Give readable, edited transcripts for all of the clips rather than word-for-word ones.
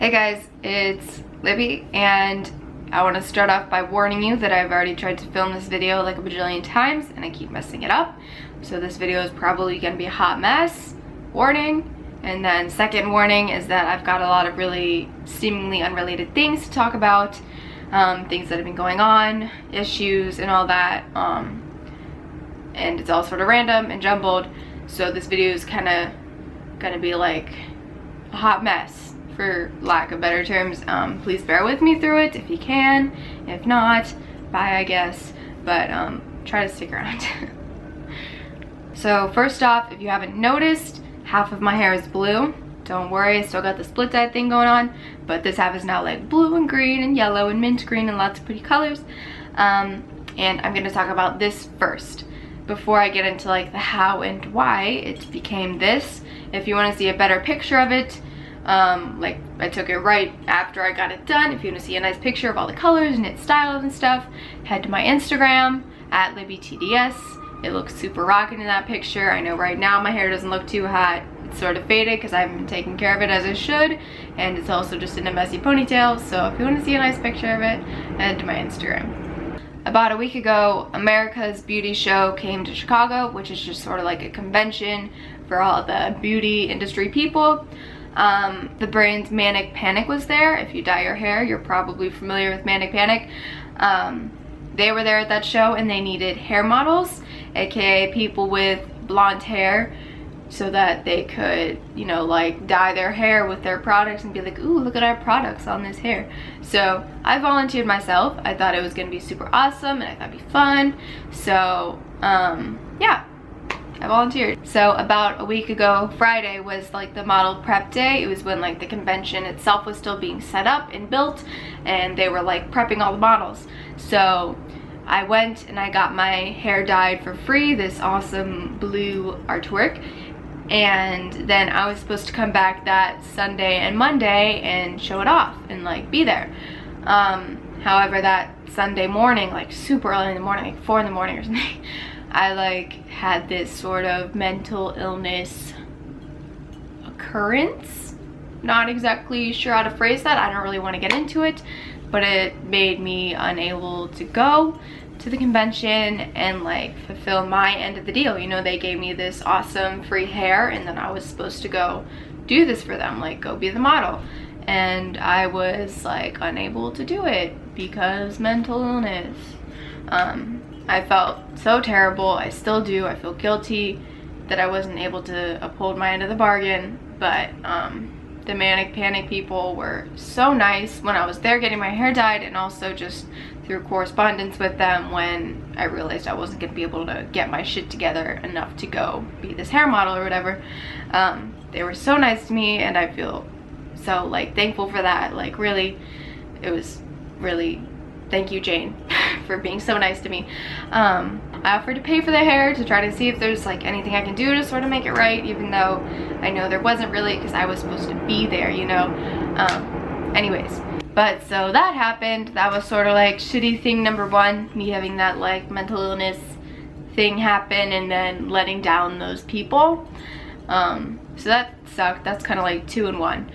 Hey guys, it's Libby, and I want to start off by warning you that I've already tried to film this video like a bajillion times and I keep messing it up. So this video is probably going to be a hot mess. Warning. And then second warning is that I've got a lot of really seemingly unrelated things to talk about. Things that have been going on, issues and all that. And it's all sort of random and jumbled. So this video is kind of going to be like a hot mess, for lack of better terms. Please bear with me through it if you can. If not, bye I guess. But try to stick around. So first off, if you haven't noticed, half of my hair is blue. Don't worry, I still got the split dyed thing going on, but this half is now like blue and green and yellow and mint green and lots of pretty colors. And I'm gonna talk about this first before I get into like the how and why it became this. If you want to see a better picture of it, like I took it right after I got it done. If you want to see a nice picture of all the colors and its styles and stuff, head to my Instagram at LibbyTDS. It looks super rocking in that picture. I know right now my hair doesn't look too hot. It's sort of faded because I haven't been taking care of it as I should, and it's also just in a messy ponytail. So if you want to see a nice picture of it, head to my Instagram. About a week ago, America's Beauty Show came to Chicago, which is just sort of like a convention for all the beauty industry people. The brand Manic Panic was there. If you dye your hair, you're probably familiar with Manic Panic. They were there at that show and they needed hair models, aka people with blonde hair, so that they could, you know, like dye their hair with their products and be like, ooh, look at our products on this hair. So I volunteered myself. I thought it was gonna be super awesome and I thought it'd be fun. So yeah, I volunteered. So about a week ago, Friday was like the model prep day. It was when like the convention itself was still being set up and built, and they were like prepping all the models. So I went and I got my hair dyed for free, this awesome blue artwork. And then I was supposed to come back that Sunday and Monday and show it off and like be there. However, that Sunday morning, like super early in the morning, like 4 in the morning or something, I like had this sort of mental illness occurrence. Not exactly sure how to phrase that. I don't really want to get into it, but it made me unable to go to the convention and like fulfill my end of the deal. You know, they gave me this awesome free hair and then I was supposed to go do this for them, like go be the model. And I was like unable to do it because mental illness. I felt so terrible. I still do. I feel guilty that I wasn't able to uphold my end of the bargain, but the Manic Panic people were so nice when I was there getting my hair dyed, and also just through correspondence with them when I realized I wasn't gonna be able to get my shit together enough to go be this hair model or whatever. They were so nice to me and I feel so like thankful for that. Like really, it was really, thank you Jane for being so nice to me. I offered to pay for the hair to try to see if there's like anything I can do to sort of make it right, even though I know there wasn't really, because I was supposed to be there, you know. Anyways, but so that happened. That was sort of like shitty thing number one, me having that like mental illness thing happen and then letting down those people. So that sucked. That's kind of like 2 in 1.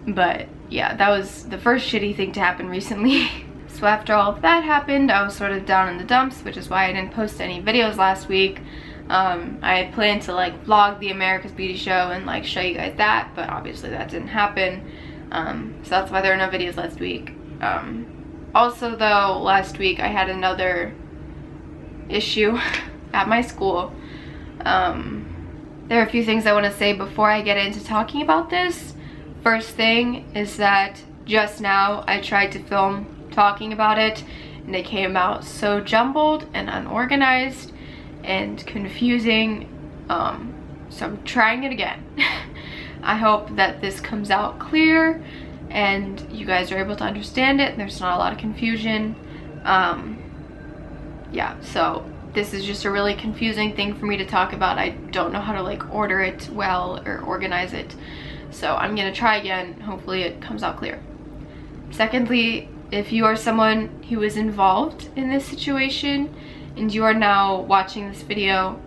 But yeah, that was the first shitty thing to happen recently. So after all of that happened, I was sort of down in the dumps, which is why I didn't post any videos last week. I had planned to like vlog the America's Beauty Show and like show you guys that, but obviously that didn't happen. So that's why there are no videos last week. Also though, last week I had another issue at my school. There are a few things I want to say before I get into talking about this. First thing is that just now I tried to film talking about it and it came out so jumbled and unorganized and confusing. So I'm trying it again. I hope that this comes out clear and you guys are able to understand it. There's not a lot of confusion. Yeah, so this is just a really confusing thing for me to talk about. I don't know how to like order it well or organize it. So I'm gonna try again. Hopefully it comes out clear. Secondly, if you are someone who is involved in this situation and you are now watching this video,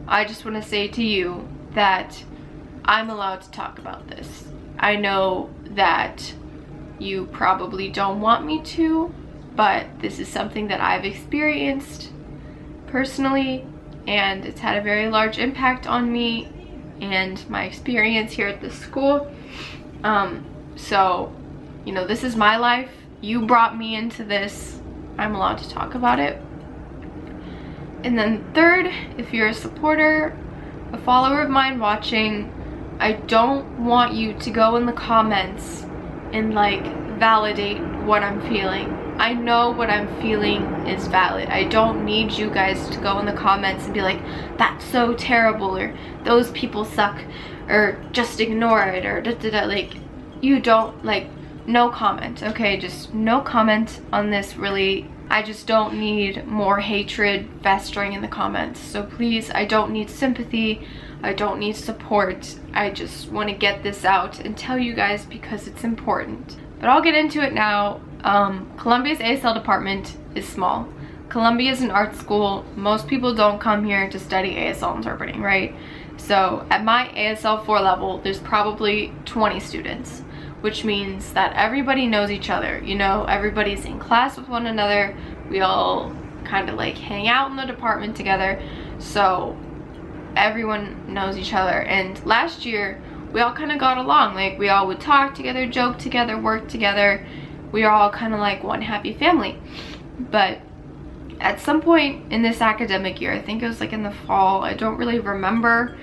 I just want to say to you that I'm allowed to talk about this. I know that you probably don't want me to, but this is something that I've experienced personally, and it's had a very large impact on me and my experience here at this school. So, you know, this is my life. You brought me into this. I'm allowed to talk about it. And then third, if you're a supporter, a follower of mine watching, I don't want you to go in the comments and like validate what I'm feeling. I know what I'm feeling is valid. I don't need you guys to go in the comments and be like, that's so terrible, or those people suck, or just ignore it, or da da da. Like, you don't, like, no comment, okay? Just no comment on this, really. I just don't need more hatred festering in the comments. So please, I don't need sympathy. I don't need support. I just want to get this out and tell you guys because it's important. But I'll get into it now. Columbia's ASL department is small. Columbia is an art school. Most people don't come here to study ASL interpreting, right? So at my ASL 4 level, there's probably 20 students, which means that everybody knows each other. You know, everybody's in class with one another. We all kind of like hang out in the department together. So everyone knows each other. And last year, we all kind of got along. Like, we all would talk together, joke together, work together. We are all kind of like one happy family. But at some point in this academic year, I think it was like in the fall, I don't really remember,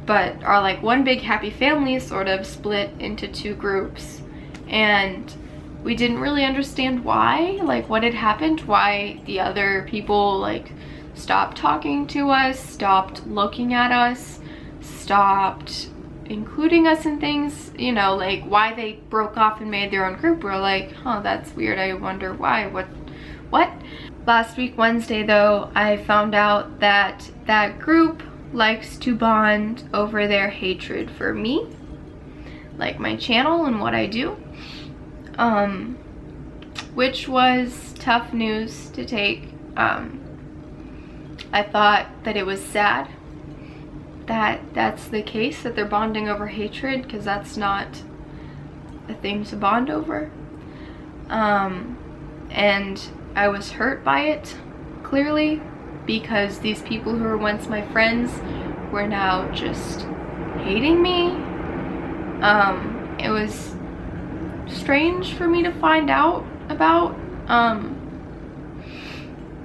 but our like one big happy family sort of split into 2 groups, and we didn't really understand why, like what had happened, why the other people like stopped talking to us, stopped looking at us, stopped including us in things, you know, like why they broke off and made their own group. We're like, oh, that's weird. I wonder why. What? Last week, Wednesday, though, I found out that that group likes to bond over their hatred for me, like my channel and what I do, which was tough news to take. I thought that it was sad that that's the case, that they're bonding over hatred, because that's not a thing to bond over. And I was hurt by it, clearly, because these people who were once my friends were now just hating me. It was strange for me to find out about.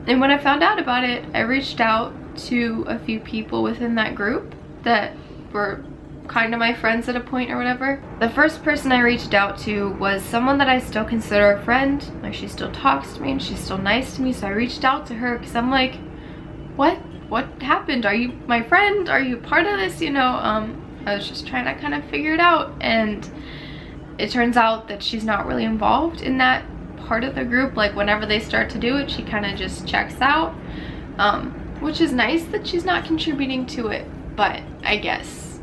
And when I found out about it, I reached out to a few people within that group that were kind of my friends at a point or whatever. The first person I reached out to was someone that I still consider a friend. Like, she still talks to me and she's still nice to me. So I reached out to her because I'm like, what happened? Are you my friend? Are you part of this? You know, I was just trying to kind of figure it out, and it turns out that she's not really involved in that part of the group. Like, whenever they start to do it, she kind of just checks out, which is nice that she's not contributing to it. But I guess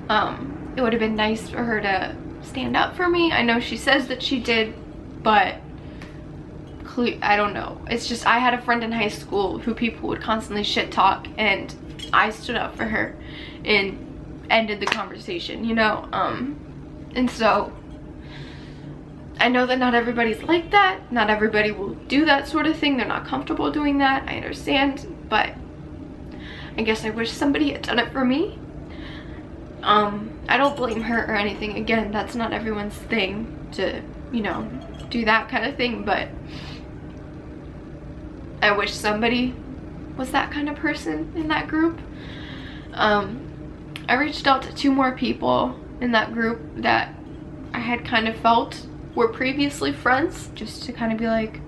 it would have been nice for her to stand up for me. I know she says that she did, but I don't know. It's just, I had a friend in high school who people would constantly shit talk, and I stood up for her and ended the conversation, you know? And so I know that not everybody's like that. Not everybody will do that sort of thing. They're not comfortable doing that. I understand, but I guess I wish somebody had done it for me. I don't blame her or anything. Again, that's not everyone's thing to, you know, do that kind of thing, but I wish somebody was that kind of person in that group. I reached out to 2 more people in that group that I had kind of felt were previously friends, just to kind of be like,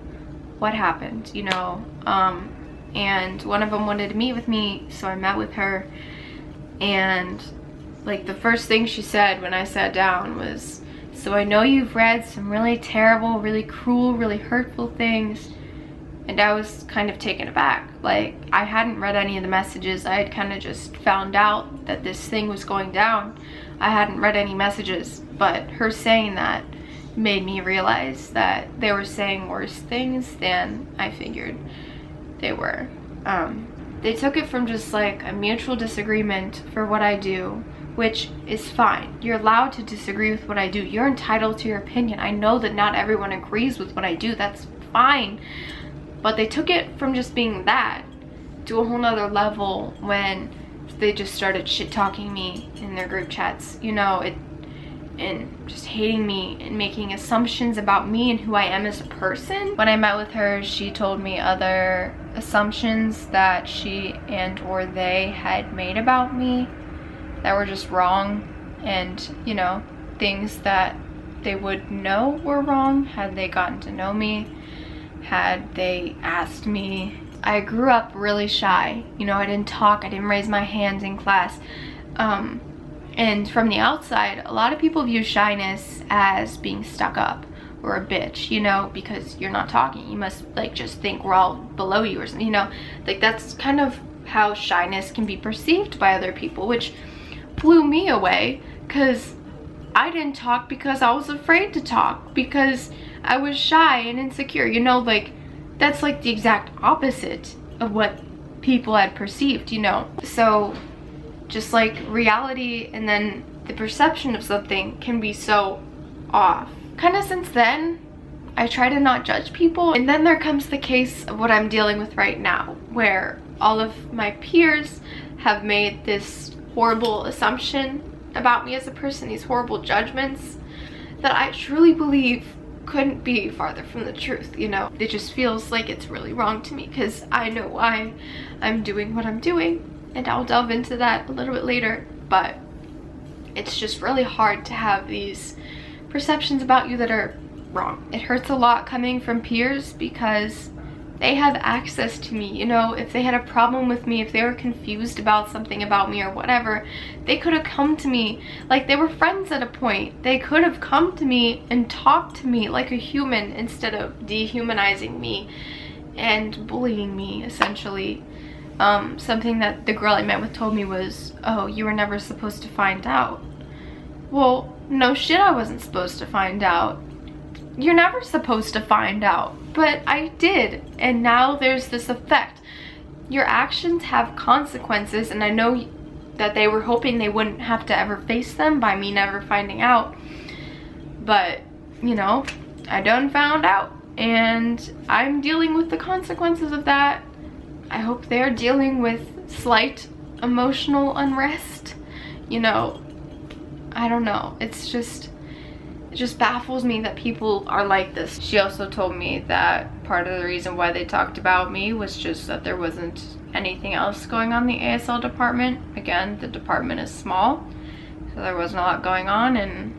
what happened, you know? And one of them wanted to meet with me, so I met with her, and like the first thing she said when I sat down was, so I know you've read some really terrible, really cruel, really hurtful things. And I was kind of taken aback. Like, I hadn't read any of the messages. I had kind of just found out that this thing was going down. I hadn't read any messages, but her saying that made me realize that they were saying worse things than I figured they were. They took it from just like a mutual disagreement for what I do, which is fine. You're allowed to disagree with what I do. You're entitled to your opinion. I know that not everyone agrees with what I do. That's fine. But they took it from just being that to a whole nother level when they just started shit-talking me in their group chats, you know, and just hating me and making assumptions about me and who I am as a person. When I met with her, she told me other assumptions that she and or they had made about me that were just wrong, and, you know, things that they would know were wrong had they gotten to know me, had they asked me. I grew up really shy, you know, I didn't talk, I didn't raise my hands in class, and from the outside, a lot of people view shyness as being stuck up or a bitch, you know, because you're not talking. You must, like, just think we're all below you or something, you know, like that's kind of how shyness can be perceived by other people, which blew me away, because I didn't talk because I was afraid to talk, because I was shy and insecure, you know, like that's like the exact opposite of what people had perceived, you know. So just like reality and then the perception of something can be so off. Kind of since then, I try to not judge people. And then there comes the case of what I'm dealing with right now, where all of my peers have made this horrible assumption about me as a person, these horrible judgments that I truly believe couldn't be farther from the truth, you know. It just feels like it's really wrong to me because I know why I'm doing what I'm doing, and I'll delve into that a little bit later. But it's just really hard to have these perceptions about you that are wrong. It hurts a lot coming from peers because they have access to me, you know. If they had a problem with me, if they were confused about something about me or whatever, they could have come to me like they were friends at a point. They could have come to me and talked to me like a human instead of dehumanizing me and bullying me, essentially. Something that the girl I met with told me was, oh, you were never supposed to find out. Well, no shit, I wasn't supposed to find out. You're never supposed to find out, but I did, and now there's this effect. Your actions have consequences, and I know that they were hoping they wouldn't have to ever face them by me never finding out, but, you know, I done found out, and I'm dealing with the consequences of that. I hope they're dealing with slight emotional unrest, you know. I don't know, it just baffles me that people are like this. She also told me that part of the reason why they talked about me was just that there wasn't anything else going on in the ASL department. Again, the department is small, so there wasn't a lot going on, and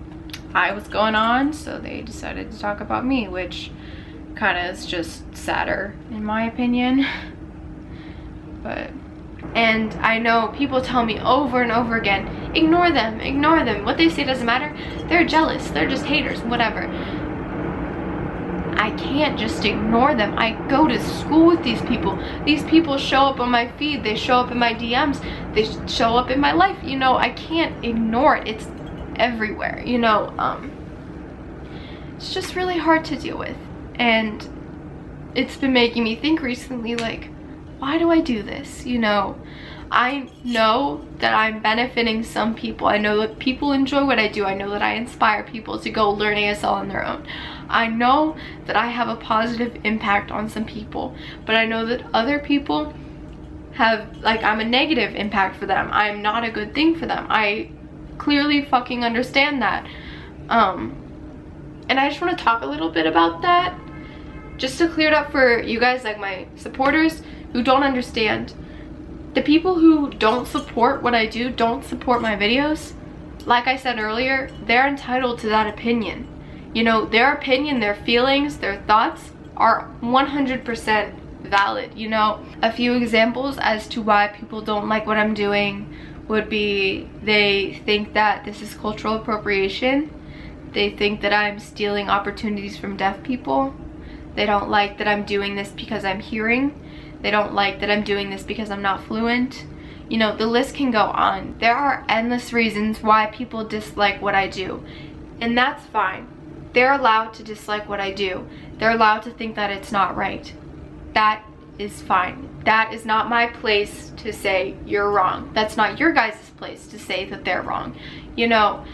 I was going on, so they decided to talk about me, which kind of is just sadder in my opinion. But, and I know people tell me over and over again, ignore them, what they say doesn't matter, they're jealous, they're just haters, whatever. I can't just ignore them. I go to school with these people show up on my feed, they show up in my DMs, they show up in my life, you know. I can't ignore it, it's everywhere, you know. It's just really hard to deal with, and it's been making me think recently, like, why do I do this, you know? I know that I'm benefiting some people. I know that people enjoy what I do. I know that I inspire people to go learn ASL on their own. I know that I have a positive impact on some people, but I know that other people have, like, I'm a negative impact for them. I'm not a good thing for them. I clearly fucking understand that. And I just want to talk a little bit about that, just to clear it up for you guys, like my supporters who don't understand. The people who don't support what I do, don't support my videos, like I said earlier, they're entitled to that opinion. You know, their opinion, their feelings, their thoughts are 100% valid, you know. A few examples as to why people don't like what I'm doing would be, they think that this is cultural appropriation. They think that I'm stealing opportunities from deaf people. They don't like that I'm doing this because I'm hearing. They don't like that I'm doing this because I'm not fluent. You know, the list can go on. There are endless reasons why people dislike what I do, and that's fine. They're allowed to dislike what I do. They're allowed to think that it's not right. That is fine. That is not my place to say you're wrong. That's not your guys' place to say that they're wrong. You know,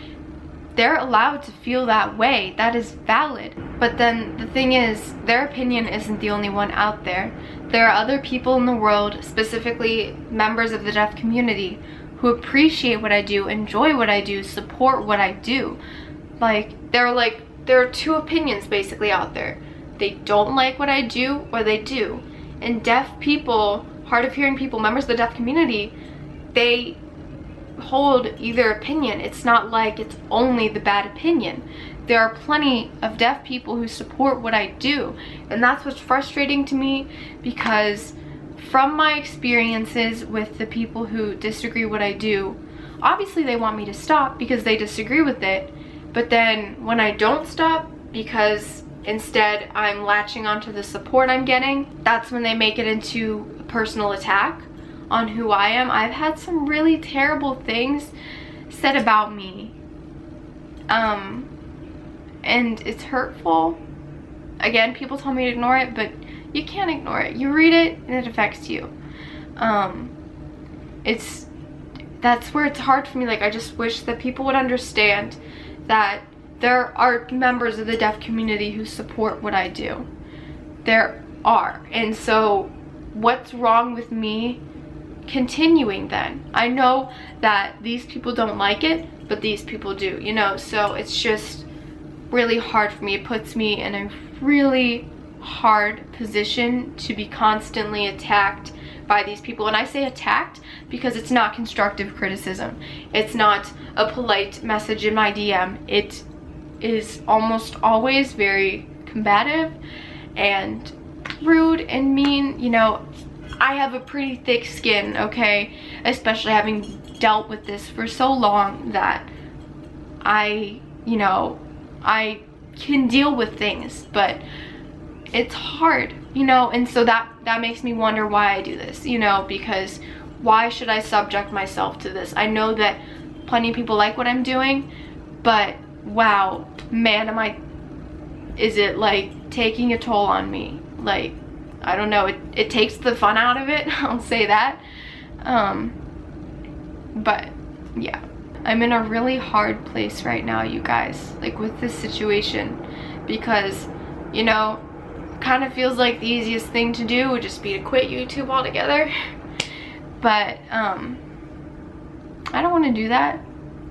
they're allowed to feel that way. That is valid. But then the thing is, their opinion isn't the only one out there. There are other people in the world, specifically members of the deaf community, who appreciate what I do, enjoy what I do, support what I do. There are two opinions basically out there. They don't like what I do, or they do. And deaf people, hard of hearing people, members of the deaf community, they hold either opinion. It's not like it's only the bad opinion. There are plenty of deaf people who support what I do, and that's what's frustrating to me, because from my experiences with the people who disagree what I do, obviously they want me to stop because they disagree with it, but then when I don't stop because instead I'm latching onto the support I'm getting, that's when they make it into a personal attack on who I am. I've had some really terrible things said about me, and it's hurtful. Again, people tell me to ignore it, but you can't ignore it. You read it and it affects you. That's where it's hard for me. Like, I just wish that people would understand that there are members of the deaf community who support what I do. There are. And so what's wrong with me continuing then? I know that these people don't like it, but these people do, you know? So it's just really hard for me. It puts me in a really hard position to be constantly attacked by these people. And I say attacked because it's not constructive criticism. It's not a polite message in my DM. It is almost always very combative and rude and mean. You know, I have a pretty thick skin, okay? Especially having dealt with this for so long, that I can deal with things, but it's hard, you know? And so that makes me wonder why I do this, you know, because why should I subject myself to this? I know that plenty of people like what I'm doing, but wow, man, is it like taking a toll on me? Like, I don't know, it takes the fun out of it, I'll say that. But yeah, I'm in a really hard place right now, you guys, like with this situation, because, you know, kind of feels like the easiest thing to do would just be to quit YouTube altogether. But I don't want to do that.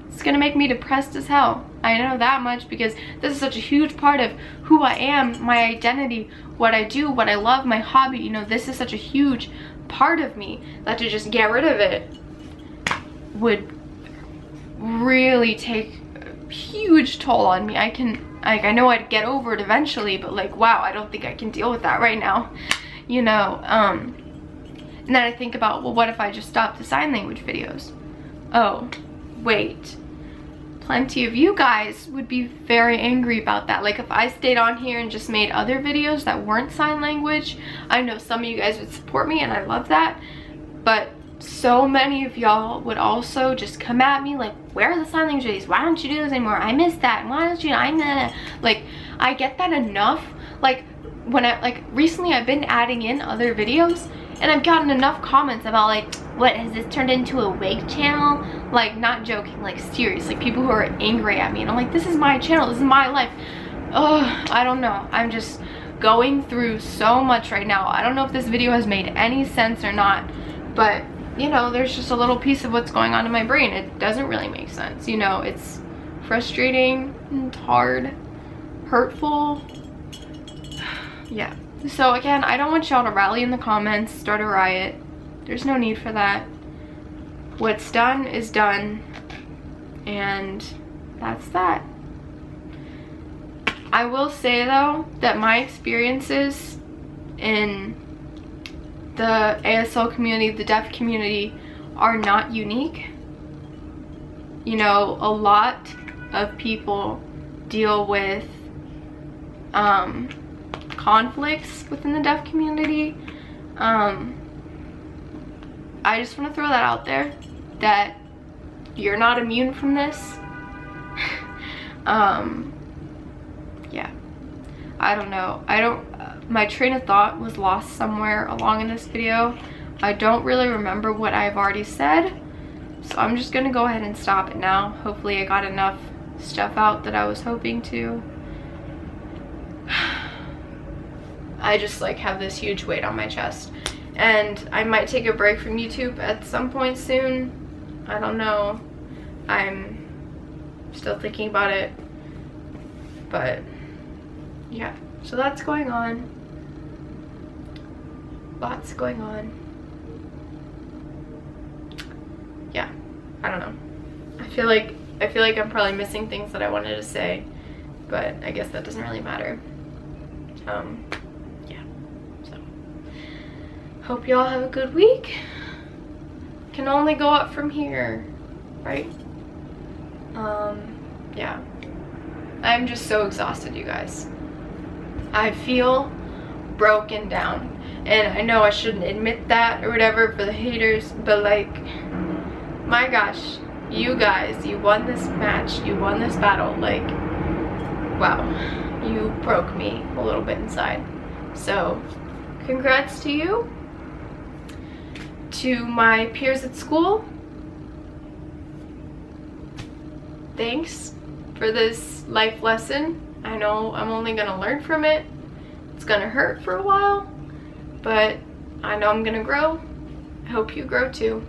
It's gonna make me depressed as hell. I know that much, because this is such a huge part of who I am, my identity, what I do, what I love, my hobby. You know, this is such a huge part of me that to just get rid of it would really take a huge toll on me. I know I'd get over it eventually, but like, wow, I don't think I can deal with that right now, you know. And then I think about, well, what if I just stopped the sign language videos? Oh, wait. Plenty of you guys would be very angry about that. Like, if I stayed on here and just made other videos that weren't sign language, I know some of you guys would support me, and I love that. But so many of y'all would also just come at me like, where are the sign language videos? Why don't you do this anymore? I miss that. Why don't you? Like, I get that enough. Like, recently I've been adding in other videos, and I've gotten enough comments about like, what, has this turned into a wig channel? Like, not joking, like serious, like people who are angry at me, and I'm like, this is my channel, this is my life. Oh, I don't know, I'm just going through so much right now. I don't know if this video has made any sense or not, but you know, there's just a little piece of what's going on in my brain. It doesn't really make sense, you know. It's frustrating and hard, hurtful. Yeah. So again, I don't want y'all to rally in the comments, start a riot. There's no need for that. What's done is done, and that's that. I will say though that my experiences in the ASL community, the deaf community, are not unique. You know, a lot of people deal with conflicts within the deaf community. I just want to throw that out there, that you're not immune from this. Yeah, I don't know. my train of thought was lost somewhere along in this video. I don't really remember what I've already said, so I'm just gonna go ahead and stop it now. Hopefully I got enough stuff out that I was hoping to. I just like have this huge weight on my chest, and I might take a break from YouTube at some point soon. I don't know. I'm still thinking about it, but yeah, so that's going on. Lots going on. Yeah, I don't know. I feel like I'm probably missing things that I wanted to say, but I guess that doesn't really matter. Yeah, so hope y'all have a good week. Can only go up from here, right? Yeah, I'm just so exhausted, you guys. I feel broken down, and I know I shouldn't admit that or whatever for the haters, but like, my gosh, you guys, you won this match, you won this battle. Like, wow, you broke me a little bit inside. So congrats to you. To my peers at school, thanks for this life lesson. I know I'm only gonna learn from it. It's gonna hurt for a while, but I know I'm gonna grow. I hope you grow too.